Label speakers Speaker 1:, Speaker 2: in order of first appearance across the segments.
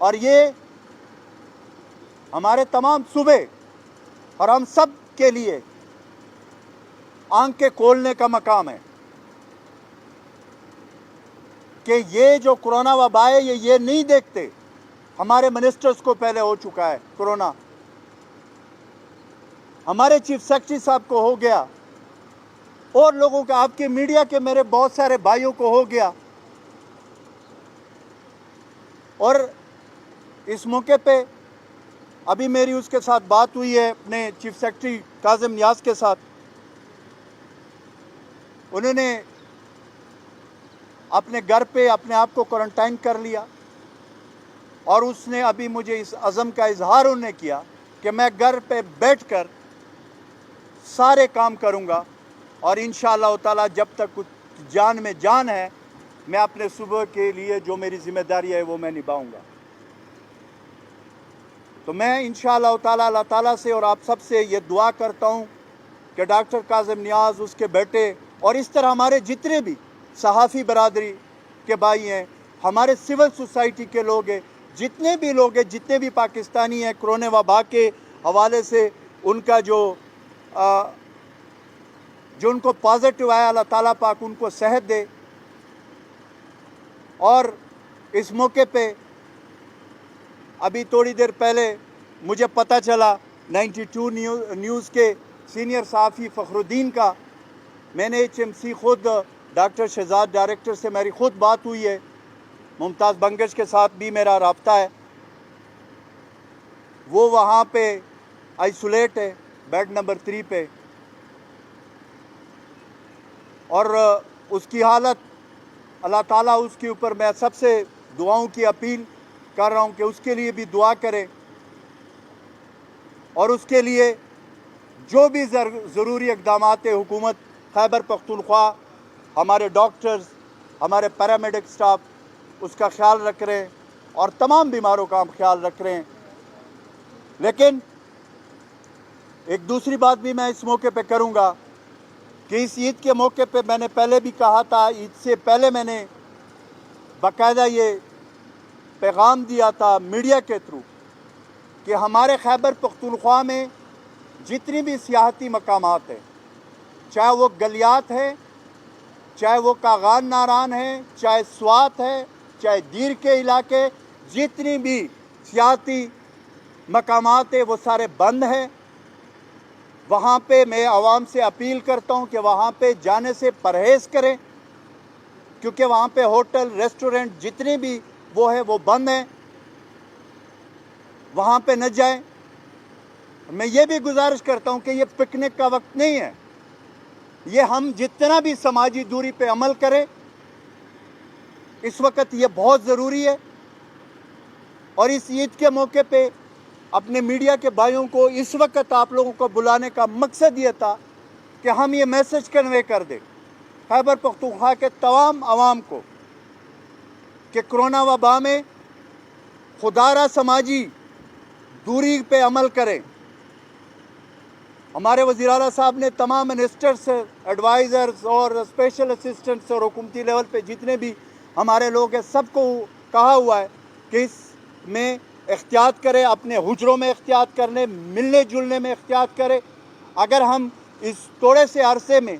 Speaker 1: اور یہ ہمارے تمام صوبے اور ہم سب کے لیے آنکھیں کھولنے کا مقام ہے کہ یہ جو کرونا وبا ہے یہ نہیں دیکھتے. ہمارے منسٹرز کو پہلے ہو چکا ہے کرونا, ہمارے چیف سیکرٹری صاحب کو ہو گیا, اور لوگوں کو, آپ کے میڈیا کے میرے بہت سارے بھائیوں کو ہو گیا. اور اس موقع پہ ابھی میری اس کے ساتھ بات ہوئی ہے اپنے چیف سیکرٹری کاظم نیاز کے ساتھ. انہوں نے اپنے گھر پہ اپنے آپ کو کوارنٹائن کر لیا, اور اس نے ابھی مجھے اس عزم کا اظہار انہوں نے کیا کہ میں گھر پہ بیٹھ کر سارے کام کروں گا, اور انشاءاللہ تعالی جب تک کچھ جان میں جان ہے میں اپنے صوبے کے لیے جو میری ذمہ داری ہے وہ میں نبھاؤں گا. تو میں انشاءاللہ تعالی اللہ تعالیٰ سے اور آپ سب سے یہ دعا کرتا ہوں کہ ڈاکٹر کاظم نیاز, اس کے بیٹے, اور اس طرح ہمارے جتنے بھی صحافی برادری کے بھائی ہیں, ہمارے سول سوسائٹی کے لوگ ہیں, جتنے بھی لوگ ہیں, جتنے بھی پاکستانی ہیں, کرونا وبا کے حوالے سے ان کا جو ان کو پازیٹیو آیا, اللہ تعالیٰ پاک ان کو صحت دے. اور اس موقع پہ ابھی تھوڑی دیر پہلے مجھے پتہ چلا 92 نیوز کے سینئر صحافی فخر الدین کا, میں نے HMC خود ڈاکٹر شہزاد ڈائریکٹر سے میری خود بات ہوئی ہے, ممتاز بنگش کے ساتھ بھی میرا رابطہ ہے, وہ وہاں پہ آئسولیٹ ہے بیڈ نمبر 3 پہ, اور اس کی حالت اللہ تعالیٰ اس کے اوپر, میں سب سے دعاؤں کی اپیل کر رہا ہوں کہ اس کے لیے بھی دعا کریں, اور اس کے لیے جو بھی ضروری اقدامات حکومت خیبر پختونخوا, ہمارے ڈاکٹرز, ہمارے پیرامیڈک سٹاف اس کا خیال رکھ رہے ہیں, اور تمام بیماروں کا ہم خیال رکھ رہے ہیں. لیکن ایک دوسری بات بھی میں اس موقع پہ کروں گا کہ اس عید کے موقع پہ میں نے پہلے بھی کہا تھا, عید سے پہلے میں نے باقاعدہ یہ پیغام دیا تھا میڈیا کے تھرو کہ ہمارے خیبر پختونخوا میں جتنی بھی سیاحتی مقامات ہیں, چاہے وہ گلیات ہے, چاہے وہ کاغان ناران ہے, چاہے سوات ہے, چاہے دیر کے علاقے, جتنی بھی سیاحتی مقامات ہیں وہ سارے بند ہیں. وہاں پہ میں عوام سے اپیل کرتا ہوں کہ وہاں پہ جانے سے پرہیز کریں, کیونکہ وہاں پہ ہوٹل, ریسٹورنٹ جتنے بھی وہ ہے وہ بند ہیں, وہاں پہ نہ جائیں. میں یہ بھی گزارش کرتا ہوں کہ یہ پکنک کا وقت نہیں ہے, یہ ہم جتنا بھی سماجی دوری پہ عمل کریں اس وقت یہ بہت ضروری ہے. اور اس عید کے موقع پہ اپنے میڈیا کے بھائیوں کو اس وقت آپ لوگوں کو بلانے کا مقصد یہ تھا کہ ہم یہ میسج کنوے کر دیں خیبر پختونخوا کے تمام عوام کو کہ کرونا وبا میں خدا را سماجی دوری پہ عمل کریں. ہمارے وزیر اعلیٰ صاحب نے تمام منسٹرز, ایڈوائزرز اور اسپیشل اسسٹنٹس اور حکومتی لیول پہ جتنے بھی ہمارے لوگ ہیں سب کو کہا ہوا ہے کہ اس میں احتیاط کرے, اپنے حجروں میں احتیاط کرنے, ملنے جلنے میں احتیاط کرے. اگر ہم اس تھوڑے سے عرصے میں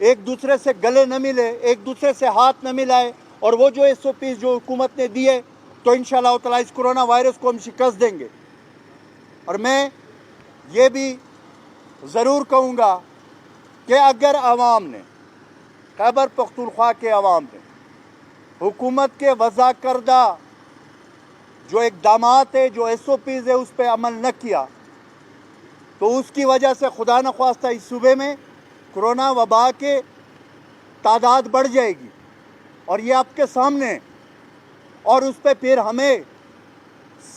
Speaker 1: ایک دوسرے سے گلے نہ ملے, ایک دوسرے سے ہاتھ نہ ملائے, اور وہ جو SOPs جو حکومت نے دیے, تو انشاءاللہ تعالیٰ اس کرونا وائرس کو ہم شکست دیں گے. اور میں یہ بھی ضرور کہوں گا کہ اگر عوام نے, خیبر پختونخوا کے عوام نے حکومت کے وضع کردہ جو اقدامات ہے, جو SOPs ہے, اس پہ عمل نہ کیا, تو اس کی وجہ سے خدا نخواستہ اس صوبے میں کرونا وبا کے تعداد بڑھ جائے گی, اور یہ آپ کے سامنے, اور اس پہ پھر ہمیں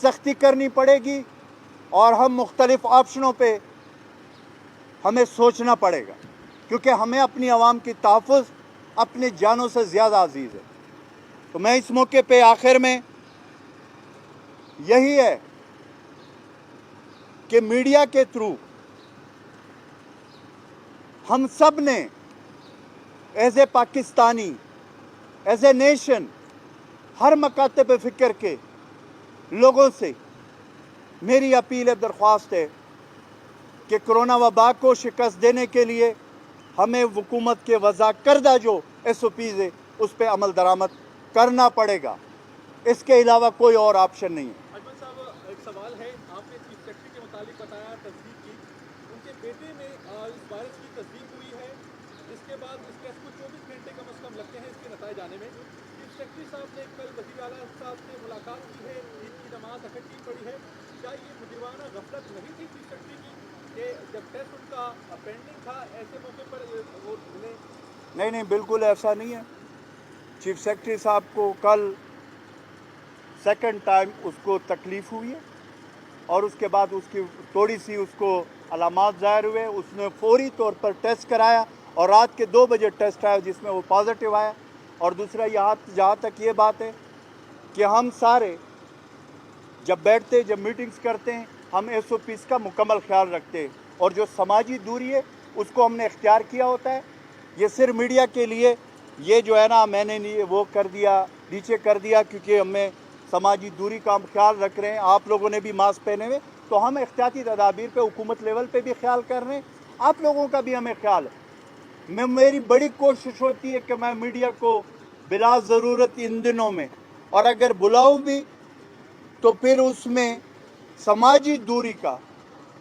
Speaker 1: سختی کرنی پڑے گی, اور ہم مختلف آپشنوں پہ ہمیں سوچنا پڑے گا, کیونکہ ہمیں اپنی عوام کی تحفظ اپنی جانوں سے زیادہ عزیز ہے. تو میں اس موقع پہ آخر میں یہی ہے کہ میڈیا کے تھرو ہم سب نے as a Pakistani, as a nation, ہر مکاتب پہ فکر کے लोगों से मेरी अपील है, दरख्वास्त है कि कोरोना वबा को शिकस्त देने के लिए हमें हुकूमत के वज़ा करदा जो SOPs है उस पर अमल दरामद करना पड़ेगा। इसके अलावा कोई और ऑप्शन नहीं है।
Speaker 2: अजमल साहब, एक सवाल है, आपने चीफ सेक्रेटरी के मुतालिक बताया, तस्दीक की, उनके बेटे में इस वायरस की तस्दीक हुई है, जिसके बाद इस टेस्ट को 24 घंटे कम अज़ कम लगते हैं इसके नतीजे आने में। चीफ सेक्रेटरी साहब ने कल वज़ीर आला साहब से मुलाकात की है, ईद की नमाज इकट्ठी पड़ी है, क्या ये मुजरिमाना गफलत नहीं थी चीफ सेक्रेटरी की कि जब टेस्ट उनका पेंडिंग था ऐसे मौके पर वो मिले?
Speaker 1: नहीं, बिल्कुल ऐसा नहीं है। चीफ सेक्रेटरी साहब को कल सेकंड टाइम उसको तकलीफ़ हुई है और उसके बाद उसकी थोड़ी सी उसको अलामात ज़ाहिर हुए, उसने फौरी तौर पर टेस्ट कराया और रात के 2 बजे टेस्ट आया जिसमें वो पॉजिटिव आया। और दूसरा जहाँ तक ये बात है कि हम सारे जब बैठते, जब मीटिंग्स करते हैं, हम SOPs का मुकम्मल ख्याल रखते हैं और जो समाजी दूरी है उसको हमने इख्तियार किया होता है। ये सिर्फ मीडिया के लिए ये जो है ना मैंने वो कर दिया, नीचे कर दिया, क्योंकि हमें समाजी दूरी का हम ख्याल रख रहे हैं। आप लोगों ने भी मास्क पहने हुए, तो हम एहतियाती तदाबीर पे हुकूमत लेवल पे भी ख्याल कर रहे हैं, आप लोगों का भी हमें ख्याल है। मेरी बड़ी कोशिश होती है कि मैं मीडिया को बिला ज़रूरत इन दिनों में, और अगर बुलाऊं भी तो फिर उसमें समाजी दूरी का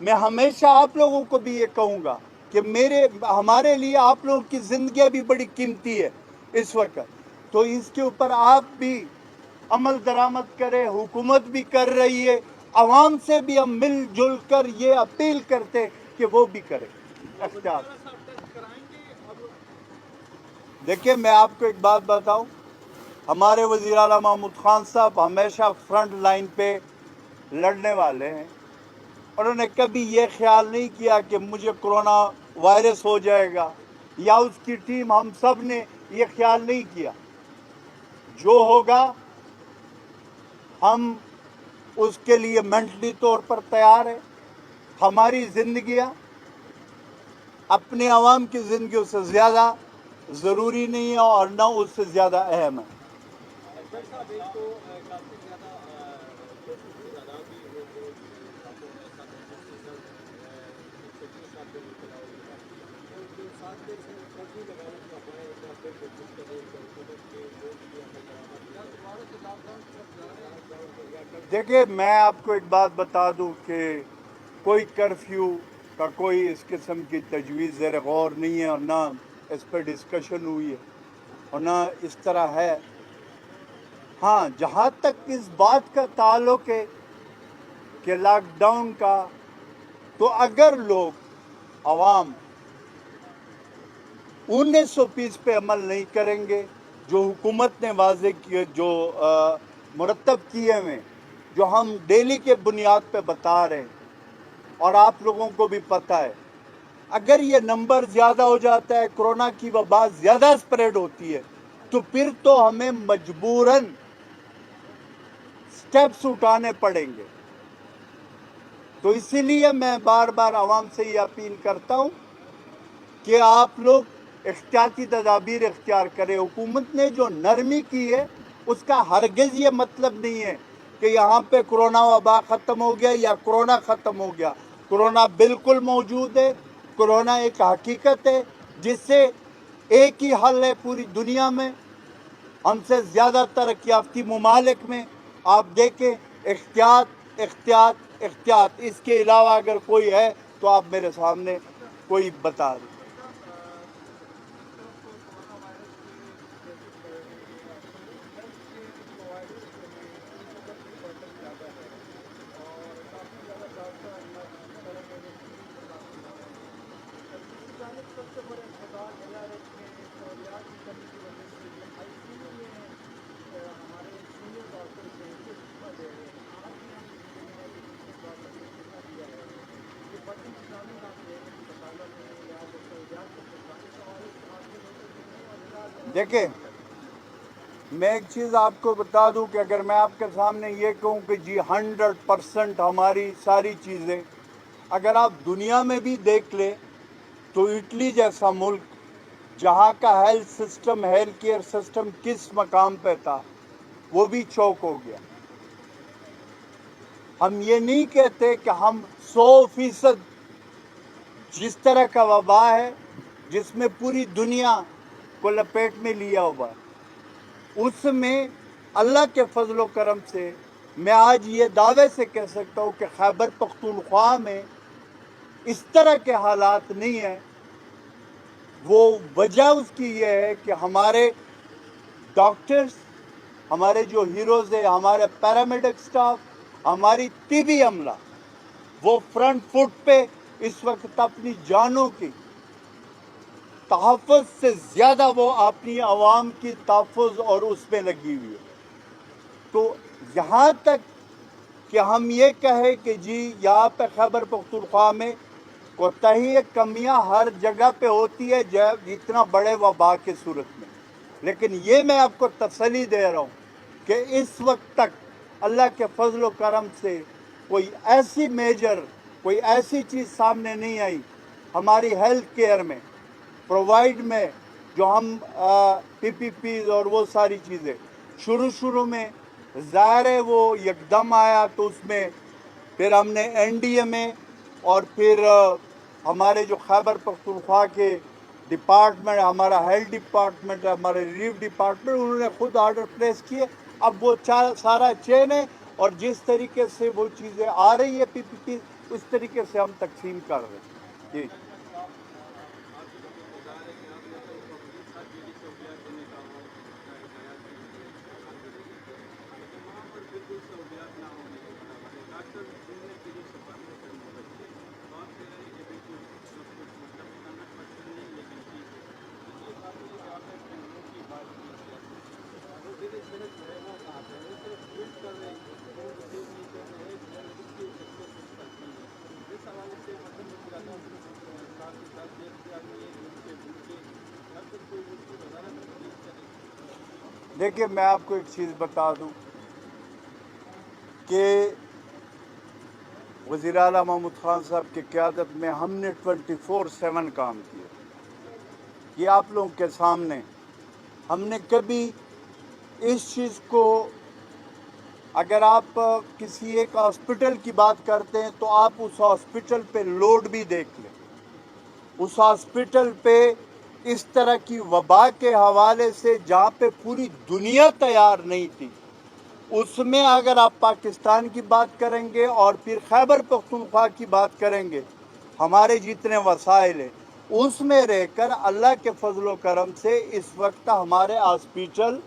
Speaker 1: मैं हमेशा आप लोगों को भी ये कहूँगा कि हमारे लिए आप लोगों की ज़िंदगी भी बड़ी कीमती है इस वक्त, तो इसके ऊपर आप भी अमल दरामद करें। हुकूमत भी कर रही है, आवाम से भी हम मिलजुल कर ये अपील करते कि वो भी करें एहतियात। देखिए, मैं आपको एक बात बताऊं, हमारे वज़ीर आला महमूद खान साहब हमेशा फ्रंट लाइन पे लड़ने वाले हैं। उन्होंने कभी ये ख्याल नहीं किया कि मुझे कोरोना वायरस हो जाएगा, या उसकी टीम, हम सब ने ये ख्याल नहीं किया। जो होगा हम उसके लिए मेंटली तौर पर तैयार है। हमारी ज़िंदगियाँ अपने आवाम की ज़िंदगियों से ज़्यादा ज़रूरी नहीं है और न उससे ज़्यादा अहम है। देखिए, मैं आपको एक बात बता दूं कि कोई कर्फ्यू का कोई इस किस्म की तजवीज़ ज़ेर गौर नहीं है और ना इस पर डिस्कशन हुई है और ना इस तरह है। हाँ, जहाँ तक इस बात का ताल्लुक़ है कि लॉकडाउन का, तो अगर लोग आवाम उन SOPs पे अमल नहीं करेंगे जो हुकूमत ने वाज़े किए, जो मुरतब किए हुए, जो हम डेली के बुनियाद पे बता रहे हैं और आप लोगों को भी पता है, अगर ये नंबर ज़्यादा हो जाता है, कोरोना की वबा ज़्यादा स्प्रेड होती है, तो फिर तो हमें मजबूरन स्टेप्स उठाने पड़ेंगे। तो इसीलिए मैं बार बार आवाम से ये अपील करता हूँ कि आप लोग एहतियाती तदाबीर इख्तियार करें। हुकूमत ने जो नरमी की है उसका हरगिज़ ये मतलब नहीं है कि यहाँ पे कोरोना वबा ख़त्म हो गया या कोरोना ख़त्म हो गया। कोरोना बिल्कुल मौजूद है। कोरोना एक हकीकत है जिससे एक ही हल है पूरी दुनिया में, हमसे ज़्यादा तरक्की याफ्ती ममालिक में। आप देखें, एहतियात एहतियात एहतियात, इसके अलावा अगर कोई है तो आप मेरे सामने कोई बता दें। देखें, मैं एक चीज़ आपको बता दूं कि अगर मैं आपके सामने ये कहूं कि जी 100% हमारी सारी चीज़ें, अगर आप दुनिया में भी देख लें तो इटली जैसा मुल्क, जहां का हेल्थ केयर सिस्टम किस मकाम पे था, वो भी चौक हो गया। हम ये नहीं कहते कि हम 100% जिस तरह का वबा है जिसमें पूरी दुनिया को लपेट में लिया हुआ है, उसमें अल्लाह के फजल करम से मैं आज ये दावे से कह सकता हूँ कि खैबर पख्तूनख्वा में इस तरह के हालात नहीं हैं। वो वजह उसकी ये है कि हमारे डॉक्टर्स, हमारे जो हीरोज़ है, हमारे पैरामेडिक स्टाफ, हमारी तिबी अमला, वो फ्रंट फुट पे इस वक्त अपनी जानों की तहफ़्फ़ुज़ से ज़्यादा वो अपनी आवाम की तहफ़्फ़ुज़ और उसमें लगी हुई है। तो यहाँ तक कि हम ये कहें कि जी यहाँ पे खैबर पख्तूनख्वा में कोताही कमियाँ हर जगह पे होती है जब इतना बड़े वबा की सूरत में, लेकिन ये मैं आपको तसल्ली दे रहा हूँ कि इस वक्त तक अल्लाह के फजल करम से कोई ऐसी मेजर, कोई ऐसी चीज़ सामने नहीं आई हमारी हेल्थ केयर में प्रोवाइड में, जो हम PPPs और वो सारी चीज़ें शुरू में ज़ाहिर है वो यकदम आया, तो उसमें फिर हमने NDMA और फिर हमारे जो खैबर पख्तूनख्वा के डिपार्टमेंट, हमारा हेल्थ डिपार्टमेंट, हमारे रिलीफ डिपार्टमेंट, उन्होंने खुद ऑर्डर प्लेस किए। अब वो सारा चेन है और जिस तरीके से वो चीज़ें आ रही है PPP, उस तरीके से हम तकसीम कर रहे हैं। जी देखिए, मैं आपको एक चीज़ बता दूं कि वज़ीर आला महमूद खान साहब की क़यादत में हमने 24/7 काम किया। ये आप लोगों के सामने हमने कभी इस चीज़ को, अगर आप किसी एक हॉस्पिटल की बात करते हैं तो आप उस हॉस्पिटल पे लोड भी देख लें। उस हॉस्पिटल पे इस तरह की वबा के हवाले से जहाँ पे पूरी दुनिया तैयार नहीं थी, उसमें अगर आप पाकिस्तान की बात करेंगे और फिर खैबर पख्तूनख्वा की बात करेंगे, हमारे जितने वसाइल हैं उसमें रहकर अल्लाह के फजल करम से इस वक्त हमारे हॉस्पिटल,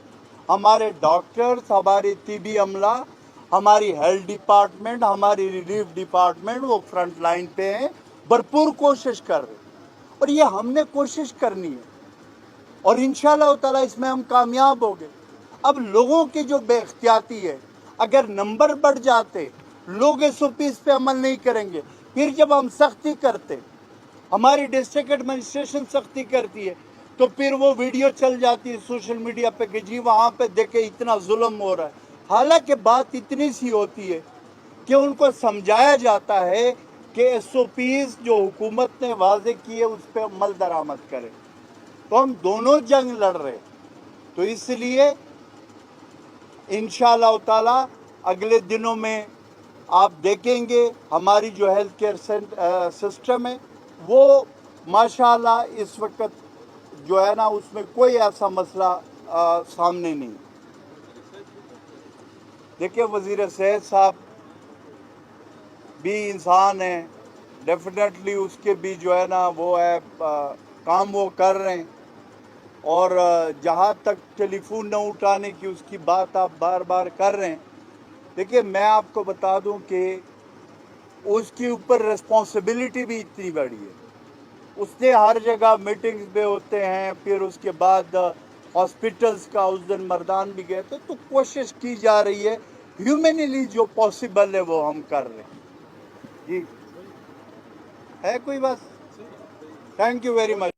Speaker 1: हमारे डॉक्टर्स, हमारी तिबी अमला, हमारी हेल्थ डिपार्टमेंट, हमारी रिलीफ डिपार्टमेंट वो फ्रंट लाइन पे हैं, भरपूर कोशिश कर रहे हैं। और ये हमने कोशिश करनी है और इंशाअल्लाह ताला इसमें हम कामयाब होंगे। अब लोगों की जो बेख्तियाती है, अगर नंबर बढ़ जाते, लोग SOPs पे अमल नहीं करेंगे, फिर जब हम सख्ती करते, हमारी डिस्ट्रिक्ट एडमिनिस्ट्रेशन सख्ती करती है, तो फिर वो वीडियो चल जाती है सोशल मीडिया पे कि जी वहाँ पे देखे इतना जुल्म हो रहा है। हालांकि बात इतनी सी होती है कि उनको समझाया जाता है कि SOPs जो हुकूमत ने वाज़े किए उस पर अमल दरामद करें। तो हम दोनों जंग लड़ रहे, तो इसलिए इंशाअल्लाह ताला अगले दिनों में आप देखेंगे हमारी जो हेल्थ केयर सिस्टम है वो माशाअल्लाह इस वक्त जो है ना उसमें कोई ऐसा मसला सामने नहीं। देखिए, वज़ीर सेहत साहब भी इंसान है, डेफिनेटली उसके भी जो है ना वो है काम वो कर रहे हैं, और जहाँ तक टेलीफोन न उठाने की उसकी बात आप बार बार कर रहे हैं। देखिए, मैं आपको बता दूं कि उसके ऊपर रिस्पॉन्सिबिलिटी भी इतनी बड़ी है, उसने हर जगह मीटिंग्स में होते हैं, फिर उसके बाद हॉस्पिटल्स का उस दिन मर्दान भी गए थे, तो कोशिश की जा रही है, ह्यूमनली जो पॉसिबल है वो हम कर रहे हैं। जी है कोई बात? Thank you very much.